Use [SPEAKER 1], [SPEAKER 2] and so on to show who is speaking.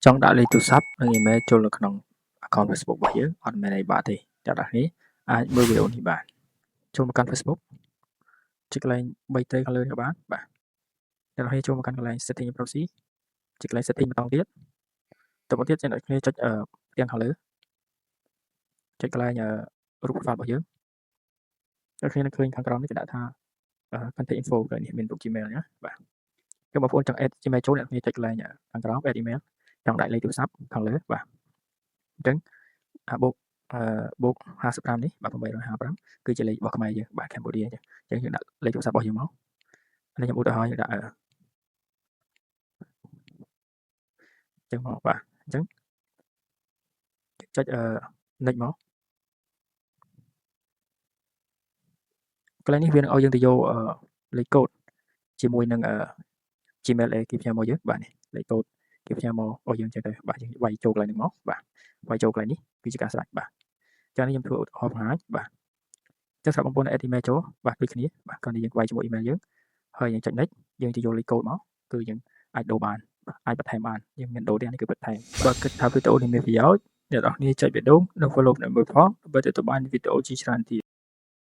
[SPEAKER 1] ចង់ដាក់លេខទូរស័ព្ទនិង email ចូលនៅក្នុង account Facebook របស់យើងអត់មានអីបាក់ទេអ្នកនរគ្នាអាចមើលវីដេអូនេះបានចូលមកកាន់ Facebook ចុចកន្លែង3ត្រីខាងលើនេះបានបាទអ្នកនរគ្នាចូលមកកាន់កន្លែង setting and proxy ចុចកន្លែង setting ម្ដងទៀតតទៅទៀតអ្នកនរគ្នាចុចផ្ទាំងខាងលើចុចកន្លែងរូប profile របស់យើងអ្នកនរគ្នានឹងឃើញខាងក្រោមនេះគេដាក់ថា contact info កន្លែងនេះមានរូប Gmail ណាបាទគឺបងប្អូនចង់ add Gmail ចូលអ្នកនរគ្នាចុចកន្លែងខាងក្រោម add email ចង់ដាក់លេខទូរស័ព្ទខាងលើបាទអញ្ចឹងបូក55នេះបាទ855គឺជាលេខរបស់ខ្មែរយើងបាទ Cambodia អញ្ចឹងយើងដាក់លេខទូរស័ព្ទរបស់យើងមកនេះខ្ញុំឧទាហរណ៍យើងដាក់អញ្ចឹងមកបាទអញ្ចឹងចុចnext មកកន្លែងនេះវានឹងឲ្យយើងទៅយកលេខកូដជាមួយនឹងGmail គេផ្ញើមកយើងបាទនេះលេខកូដគេផ្ញើមកឲ្យយើងចឹងទៅបាទយើងវាយចូលកន្លែងនេះមកបាទវាយចូលកន្លែងនេះគឺជាការស្ដាច់បាទចា៎នេះខ្ញុំធ្វើឧទាហរណ៍បង្ហាញបាទចឹងសម្រាប់បងប្អូន add email ចូលបាទដូចគ្នាបាទគ្រាន់តែយើងវាយជាមួយ email យើងហើយយើងចុច next យើងទៅយកលេខកូដមកគឺយើងអាចដូរបានអាចបន្ថែមបានយើងមានដូរទេនេះគឺបន្ថែមបើគិតថាវីដេអូនេះមានប្រយោជន៍អ្នកនរគ្នាចុចបេះដូងនិង follow ខ្ញុំមួយផងដើម្បីទទួលបានវីដេអូជាច្រើនទៀត